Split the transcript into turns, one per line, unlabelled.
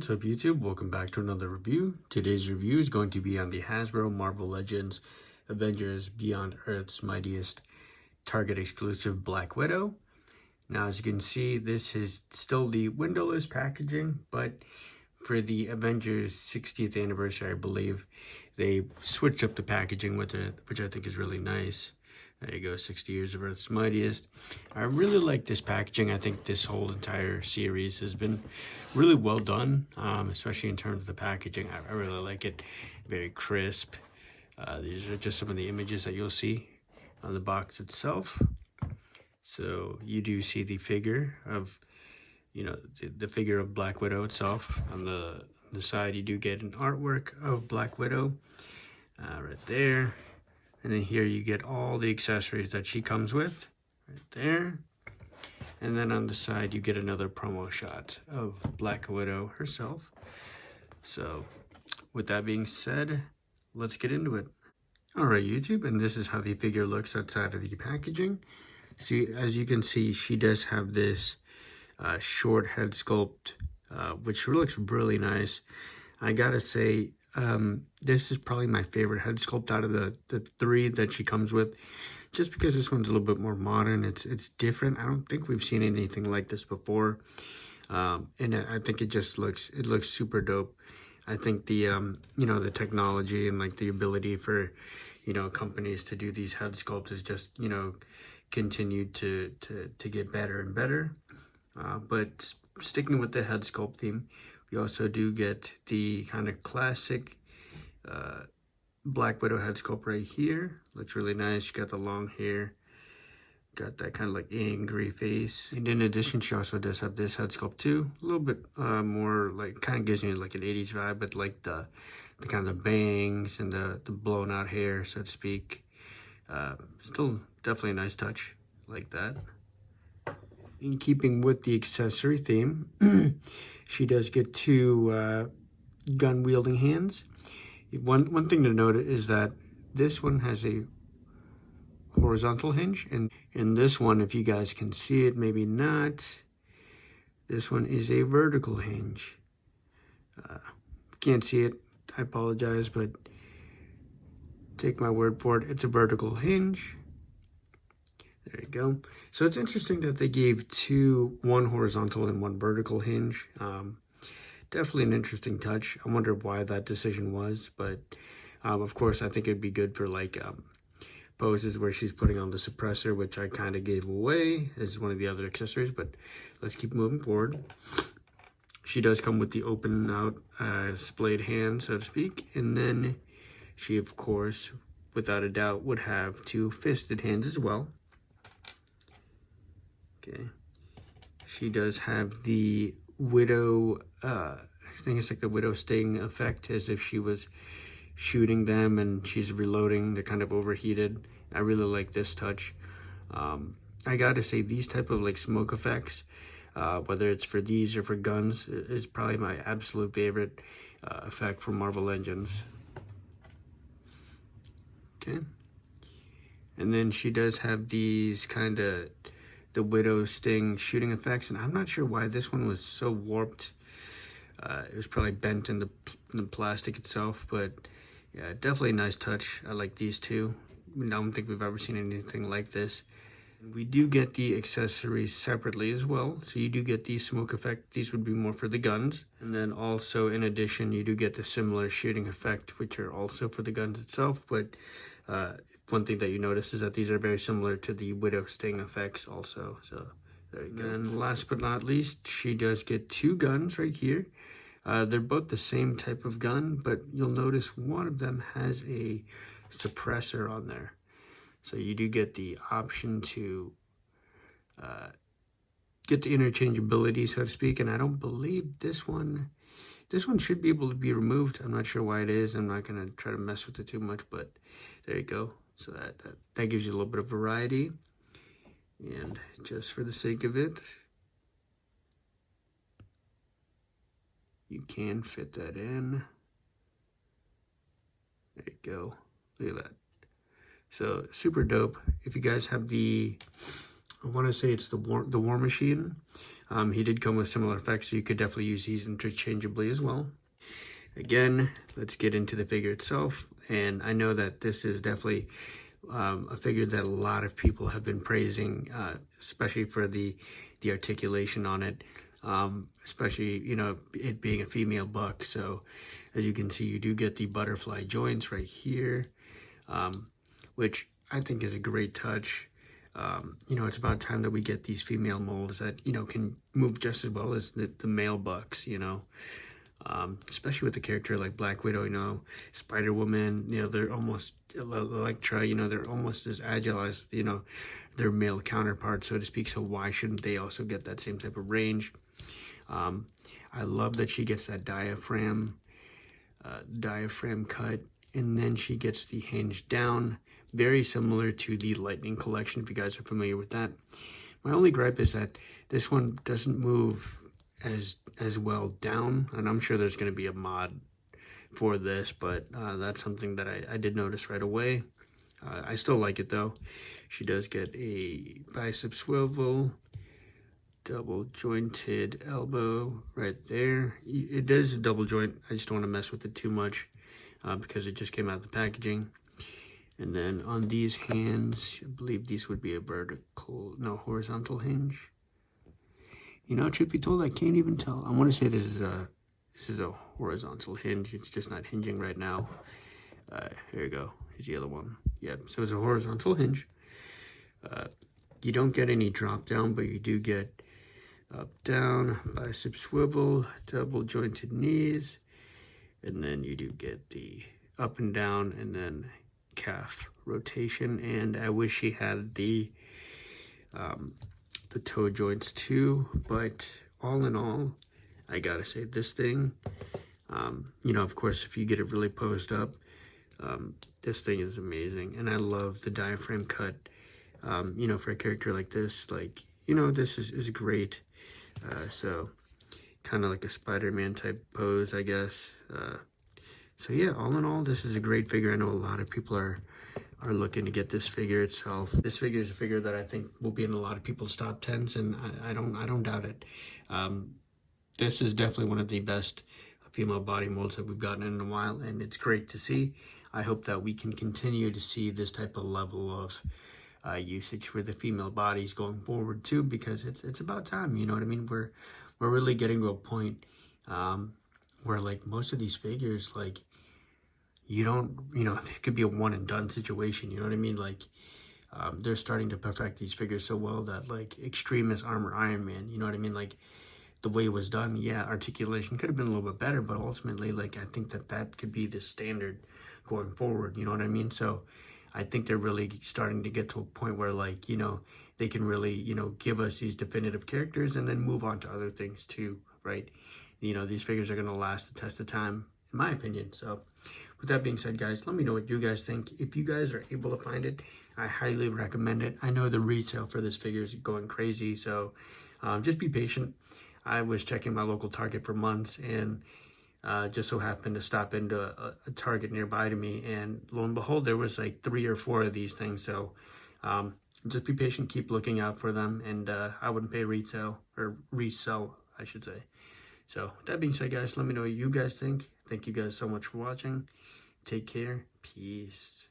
What's up YouTube? Welcome back to another review. Today's review is going to be on the Hasbro Marvel Legends Avengers Beyond Earth's Mightiest Target exclusive Black Widow. Now as you can see, this is still the windowless packaging, but for the Avengers 60th anniversary, I believe, they switched up the packaging with it, which I think is really nice. There you go, 60 years of Earth's Mightiest. I really like this packaging. I think this whole entire series has been really well done, especially in terms of the packaging. I really like it. Very crisp. These are just some of the images that you'll see on the box itself. So you do see the figure of, the figure of Black Widow itself. On the side, you do get an artwork of Black Widow right there. And then here you get all the accessories that she comes with, right there. And then on the side, you get another promo shot of Black Widow herself. So, with that being said, let's get into it. Alright, YouTube, and this is how the figure looks outside of the packaging. See, as you can see, she does have this short head sculpt, which looks really nice. I gotta say, this is probably my favorite head sculpt out of the three that she comes with, just because this one's a little bit more modern. It's different. I don't think we've seen anything like this before, and I think it looks super dope. I think the the technology and like the ability for companies to do these head sculpts is just continued to get better and better. But sticking with the head sculpt theme, we also do get the kind of classic Black Widow head sculpt right here. Looks really nice. She got the long hair, got that kind of like angry face. And in addition, she also does have this head sculpt too. A little bit more like, kind of gives me like an 80s vibe, but like the kind of bangs and the blown out hair, so to speak. Still definitely a nice touch like that. In keeping with the accessory theme, she does get two gun-wielding hands. One thing to note is that this one has a horizontal hinge, and in this one, if you guys can see it, maybe not, this one is a vertical hinge. Can't see it, I apologize, but take my word for it, it's a vertical hinge. There you go. So it's interesting that they gave one horizontal and one vertical hinge. Definitely an interesting touch. I wonder why that decision was, but of course I think it'd be good for like poses where she's putting on the suppressor, which I kind of gave away as one of the other accessories, but let's keep moving forward. She does come with the open out splayed hand, so to speak, and then she of course, without a doubt, would have two fisted hands as well. Okay, she does have the Widow, I think it's like the Widow sting effect, as if she was shooting them and she's reloading. They're kind of overheated. I really like this touch. I gotta say, these type of like smoke effects, whether it's for these or for guns, is probably my absolute favorite effect from Marvel Legends. Okay, and then she does have these kind of the Widow sting shooting effects, and I'm not sure why this one was so warped. It was probably bent in the plastic itself, but yeah, definitely a nice touch. I like these two. I don't think we've ever seen anything like this. We do get the accessories separately as well, so you do get the smoke effect. These would be more for the guns, and then also in addition you do get the similar shooting effect, which are also for the guns itself, but one thing that you notice is that these are very similar to the Widow sting effects also. So there you go. And last but not least, she does get two guns right here. They're both the same type of gun, but you'll notice one of them has a suppressor on there. So you do get the option to get the interchangeability, so to speak. And I don't believe this one should be able to be removed. I'm not sure why it is. I'm not going to try to mess with it too much, but there you go. So that gives you a little bit of variety. And just for the sake of it, you can fit that in. There you go. Look at that. So super dope. If you guys have the I want to say it's the War Machine. He did come with similar effects, so you could definitely use these interchangeably as well. Again, let's get into the figure itself. And I know that this is definitely a figure that a lot of people have been praising, especially for the articulation on it, especially, you know, it being a female buck. So as you can see, you do get the butterfly joints right here, which I think is a great touch. You know, it's about time that we get these female molds that, you know, can move just as well as the male bucks, you know. Especially with a character like Black Widow, you know, Spider-Woman, you know, they're almost, Elektra, you know, they're almost as agile as, you know, their male counterparts, so to speak, so why shouldn't they also get that same type of range? I love that she gets that diaphragm cut, and then she gets the hinge down, very similar to the Lightning Collection, if you guys are familiar with that. My only gripe is that this one doesn't move as well down, and I'm sure there's going to be a mod for this, but that's something that I did notice right away. I still like it though. She does get a bicep swivel, double jointed elbow right there. It does a double joint. I just don't want to mess with it too much because it just came out of the packaging. And then on these hands, I believe these would be a horizontal hinge. You know, truth be told, I can't even tell. I want to say this is a horizontal hinge. It's just not hinging right now. Here you go. Here's the other one. Yep. So it's a horizontal hinge. You don't get any drop down, but you do get up, down, bicep swivel, double jointed knees, and then you do get the up and down, and then calf rotation. And I wish she had the toe joints too, but all in all, I gotta say this thing, you know, of course, if you get it really posed up, this thing is amazing. And I love the diaphragm cut, you know, for a character like this, like, you know, this is great. So kind of like a Spider-Man type pose, I guess. So yeah, all in all, this is a great figure. I know a lot of people are looking to get this figure itself. This figure is a figure that I think will be in a lot of people's top 10s, and I don't doubt it. This is definitely one of the best female body molds that we've gotten in a while, and it's great to see. I hope that we can continue to see this type of level of usage for the female bodies going forward too, because it's about time. You know what I mean? We're really getting to a point where, like, most of these figures, like, you know, it could be a one and done situation, you know what I mean? Like, they're starting to perfect these figures so well that, like, Extremis Armor Iron Man, you know what I mean? Like, the way it was done, yeah, articulation could have been a little bit better, but ultimately, like, I think that could be the standard going forward, you know what I mean? So I think they're really starting to get to a point where, like, you know, they can really, you know, give us these definitive characters and then move on to other things too, right? You know, these figures are going to last the test of time, in my opinion. So with that being said, guys, let me know what you guys think. If you guys are able to find it, I highly recommend it. I know the resale for this figure is going crazy, so just be patient. I was checking my local Target for months, and just so happened to stop into a Target nearby to me, and lo and behold, there was like 3 or 4 of these things. So just be patient, keep looking out for them, and I wouldn't pay retail, or resell, I should say. So with that being said, guys, let me know what you guys think. Thank you guys so much for watching. Take care. Peace.